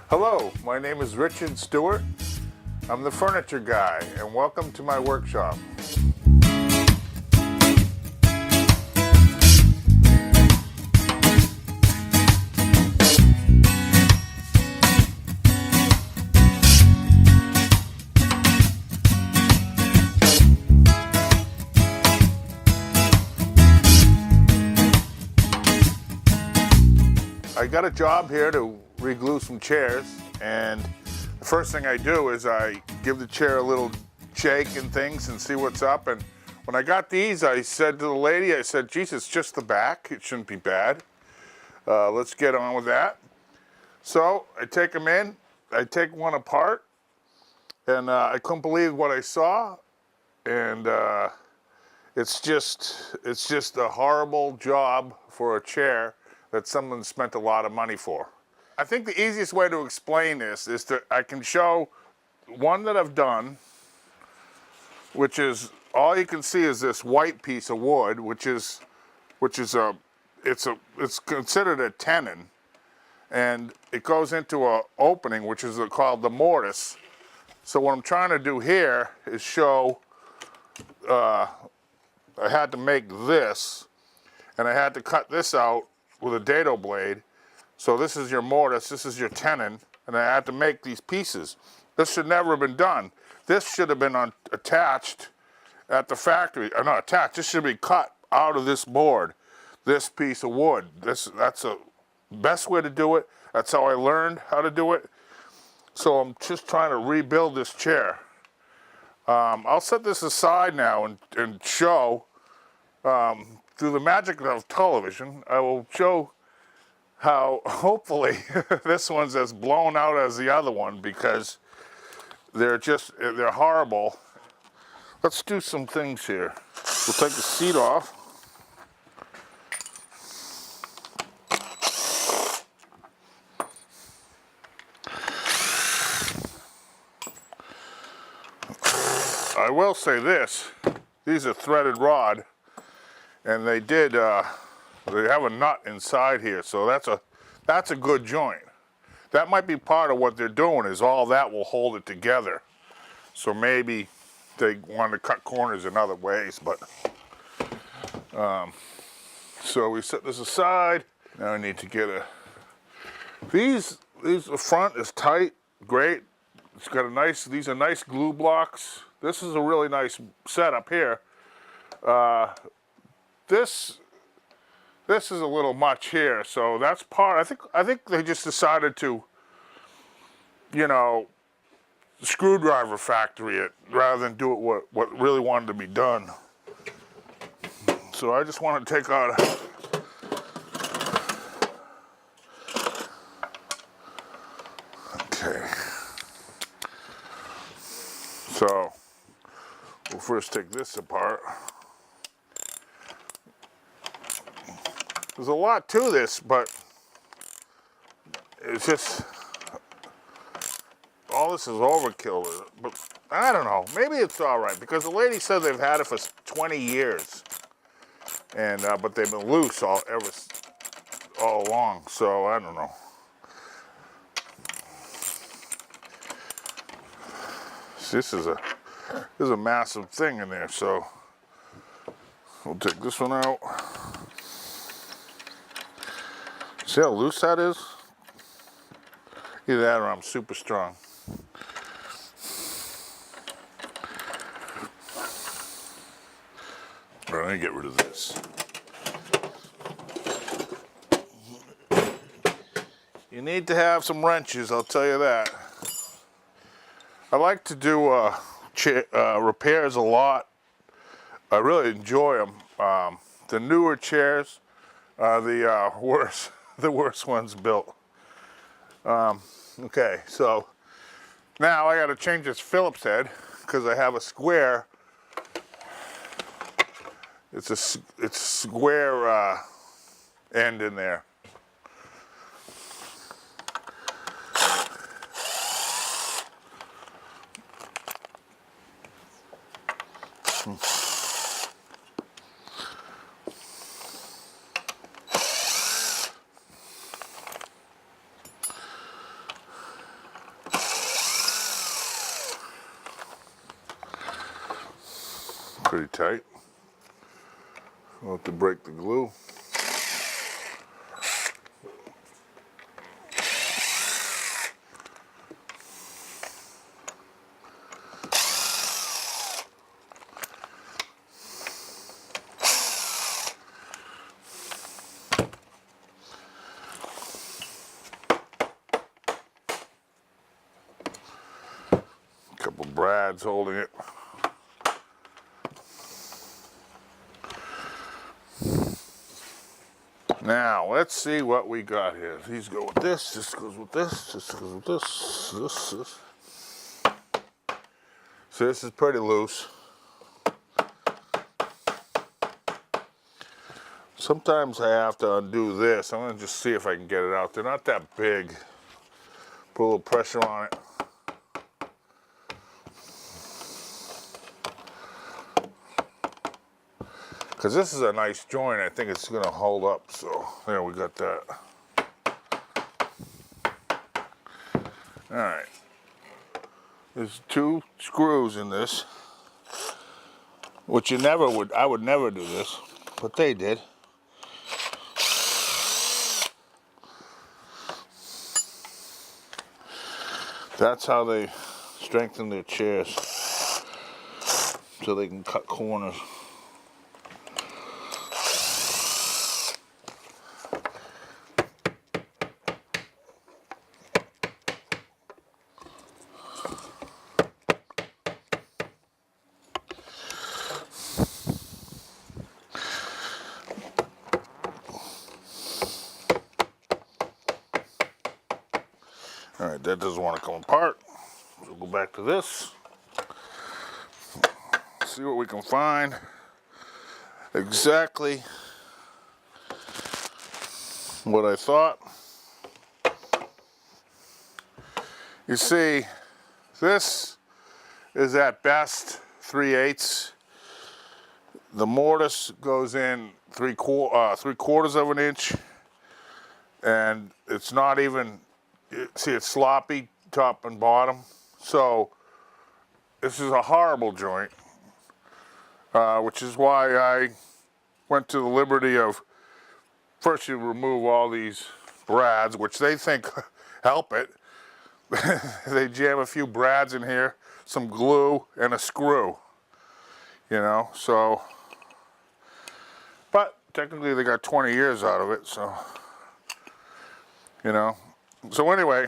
Hello, my name is Richard Stewart. I'm the furniture guy, and welcome to my workshop. I got a job here to re-glue some chairs, and the first thing I do is I give the chair a little shake and things and see what's up. And when I got these, I said to the lady, I said, geez, it's just the back, it shouldn't be bad. Let's get on with that. So I take them in, I take one apart, and I couldn't believe what I saw. And it's just a horrible job for a chair that someone spent a lot of money for. I think the easiest way to explain this is that I can show one that I've done, which is all you can see is this white piece of wood, which is it's considered a tenon, and it goes into an opening which is called the mortise. So what I'm trying to do here is show I had to make this, and I had to cut this out with a dado blade. So this is your mortise, this is your tenon, and I had to make these pieces. This should never have been done. This should have been attached at the factory, or not attached, this should be cut out of this board, this piece of wood. That's the best way to do it. That's how I learned how to do it. So I'm just trying to rebuild this chair. I'll set this aside now and show, through the magic of television, I will show how hopefully this one's as blown out as the other one, because they're horrible. Let's do some things here. We'll take the seat off. I will say this, these are threaded rod, and they have a nut inside here, so that's a good joint. That might be part of what they're doing, is all that will hold it together. So maybe they want to cut corners in other ways, but so we set this aside. Now I need to get the front is tight, great. It's got these are nice glue blocks. This is a really nice setup here. This is a little much here, so that's part. I think they just decided to, screwdriver factory it rather than do it what really wanted to be done. So I just want to take out okay. So we'll first take this apart. There's a lot to this, but it's just, all this is overkill. But I don't know, maybe it's all right, because the lady said they've had it for 20 years, and but they've been loose all along. So I don't know. This is a massive thing in there, so we'll take this one out. See how loose that is? Either that or I'm super strong. All right, let me get rid of this. You need to have some wrenches, I'll tell you that. I like to do repairs a lot. I really enjoy them. The newer chairs are the worst ones built. Okay, so now I got to change this Phillips head, because I have a square. It's a square end in there. Pretty tight. We'll have to break the glue. Couple brads holding it. Now, let's see what we got here. These go with this, this goes with this, this goes with this, this. So this is pretty loose. Sometimes I have to undo this. I'm gonna just see if I can get it out. They're not that big. Put a little pressure on it. Because this is a nice joint, I think it's gonna hold up. So there, we got that. All right. There's 2 screws in this, which I would never do this, but they did. That's how they strengthen their chairs, so they can cut corners. All right, that doesn't want to come apart. So we'll go back to this. See what we can find. Exactly what I thought. You see, this is at best 3/8. The mortise goes in 3/4 of an inch, and it's not even. See, it's sloppy top and bottom. So this is a horrible joint, which is why I went to the liberty of, first you remove all these brads, which they think help it. They jam a few brads in here, some glue, and a screw, you know, so. But technically they got 20 years out of it, so, you know. So anyway,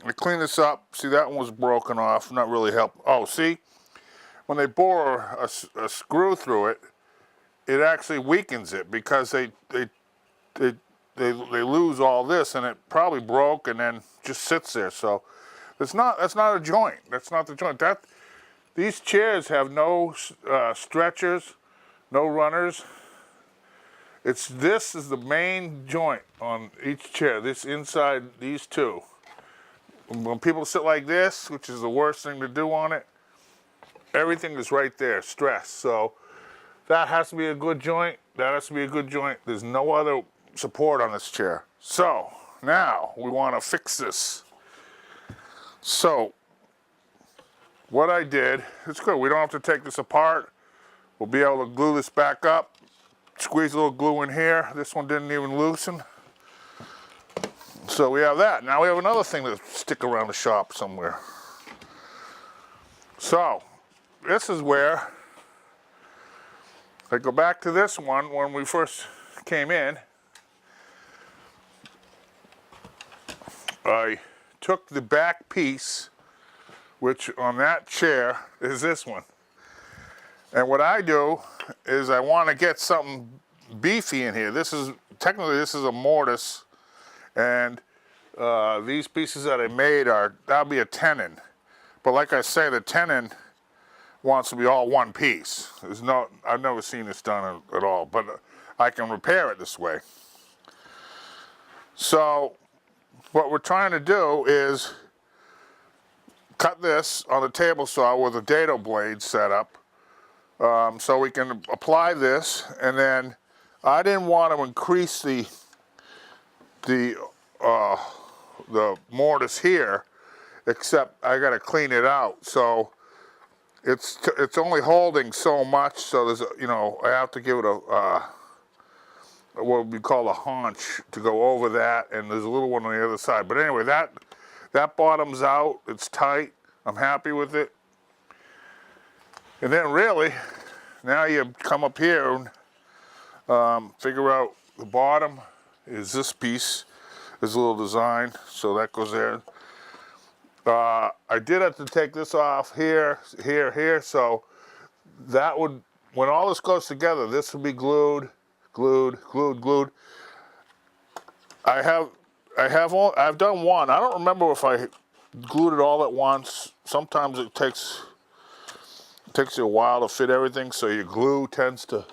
I cleaned this up. See, that one was broken off, not really help. Oh, see, when they bore a screw through it, it actually weakens it, because they lose all this, and it probably broke and then just sits there. So that's not a joint. That's not the joint. These chairs have no stretchers, no runners. This is the main joint on each chair, this inside, these 2. When people sit like this, which is the worst thing to do on it, everything is right there, stressed. So that has to be a good joint, that has to be a good joint. There's no other support on this chair. So now we want to fix this. So what I did, it's good, we don't have to take this apart. We'll be able to glue this back up. Squeeze a little glue in here. This one didn't even loosen. So we have that. Now we have another thing to stick around the shop somewhere. So this is where I go back to this one when we first came in. I took the back piece, which on that chair is this one. And what I do is I want to get something beefy in here. Technically this is a mortise, and these pieces that I made that'll be a tenon. But like I say, the tenon wants to be all one piece. I've never seen this done at all, but I can repair it this way. So what we're trying to do is cut this on the table saw with a dado blade set up. So we can apply this, and then I didn't want to increase the mortise here, except I got to clean it out. So it's only holding so much, so there's you know, I have to give it a what we call a haunch to go over that, and there's a little one on the other side. But anyway, that bottom's out. It's tight. I'm happy with it. And then really, now you come up here and figure out the bottom is this piece. There's a little design, so that goes there. I did have to take this off here, here, so that would, when all this goes together, this would be glued. I've done one. I don't remember if I glued it all at once. Sometimes it takes you a while to fit everything, so your glue tends to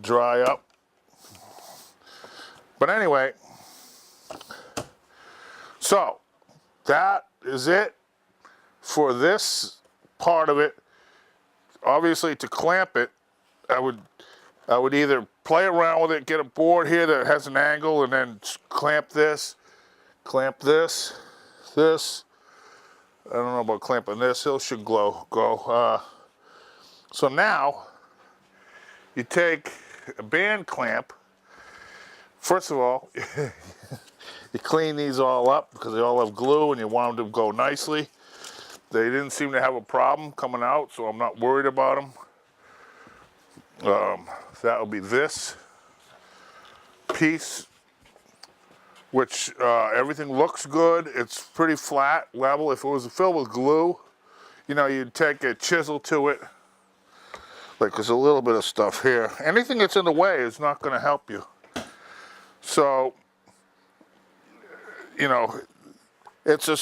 dry up. But anyway, so that is it for this part of it. Obviously, to clamp it, I would either play around with it, get a board here that has an angle, and then clamp this. I don't know about clamping this. It should go. So now you take a band clamp. First of all, you clean these all up because they all have glue, and you want them to go nicely. They didn't seem to have a problem coming out, so I'm not worried about them. That will be this piece, which everything looks good. It's pretty flat, level. If it was filled with glue, you know, you'd take a chisel to it. Like there's a little bit of stuff here. Anything that's in the way is not going to help you. So, you know, it's a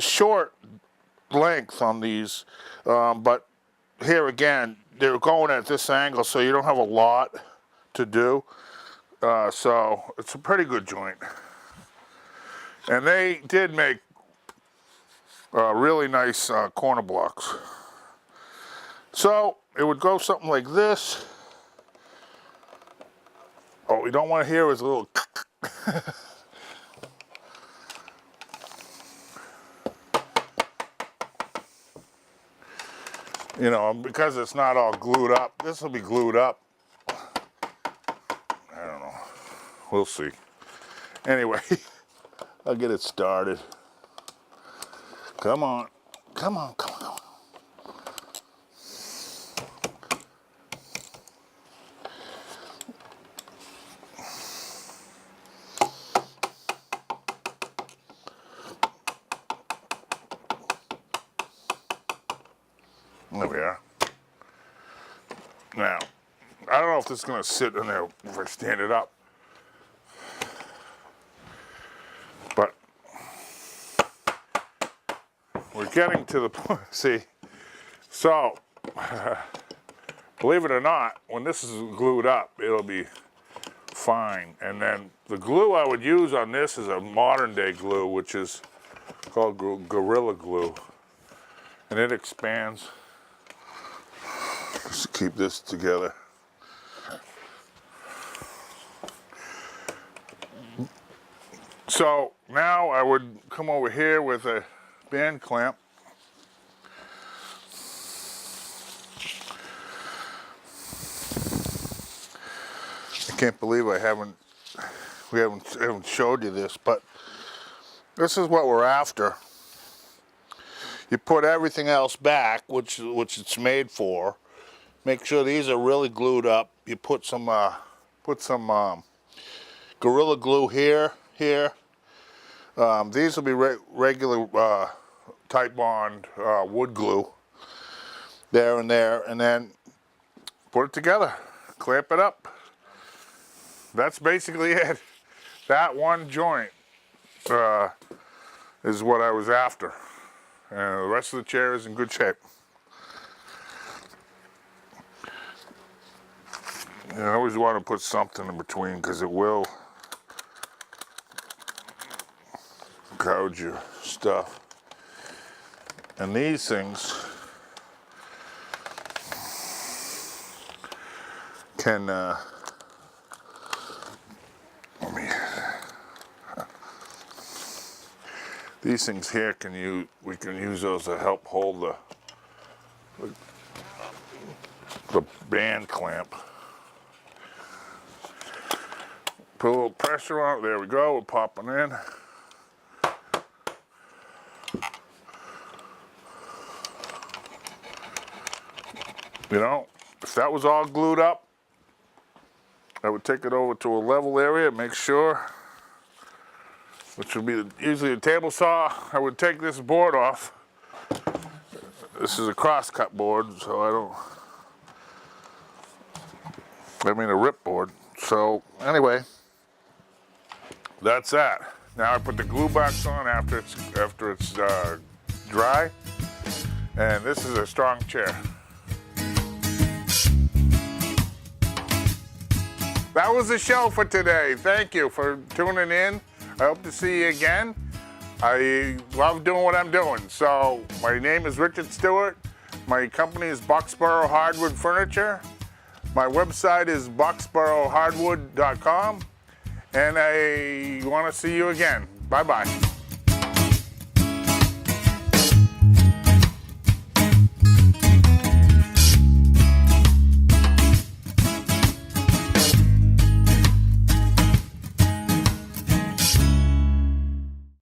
short length on these, but here again, they're going at this angle, so you don't have a lot to do. So it's a pretty good joint. And they did make really nice corner blocks. So it would go something like this. What we don't want to hear is a little you know, because it's not all glued up. This will be glued up. I don't know. We'll see. Anyway, I'll get it started. Come on. Come on. There we are. Now, I don't know if this is going to sit in there if I stand it up. But we're getting to the point. See, so believe it or not, when this is glued up, it'll be fine. And then the glue I would use on this is a modern day glue, which is called Gorilla Glue. And it expands. Just to keep this together. So now I would come over here with a band clamp. I can't believe we haven't showed you this, but this is what we're after. You put everything else back, which it's made for. Make sure these are really glued up. You put some Gorilla Glue here. These will be regular Type Bond wood glue. There and there, and then put it together. Clamp it up. That's basically it. That one joint is what I was after. And the rest of the chair is in good shape. And I always want to put something in between because it will gouge your stuff. And these things can these things here we can use those to help hold the band clamp. Put a little pressure on it. There we go. We're popping in. You know, if that was all glued up, I would take it over to a level area, make sure, which would be usually a table saw. I would take this board off. This is a cross-cut board, so I mean a rip board. So anyway, that's that. Now I put the glue box on after it's dry, and this is a strong chair. That was the show for today. Thank you for tuning in. I hope to see you again. I love doing what I'm doing. So my name is Richard Stewart. My company is Boxborough Hardwood Furniture. My website is boxboroughhardwood.com. And I want to see you again. Bye-bye.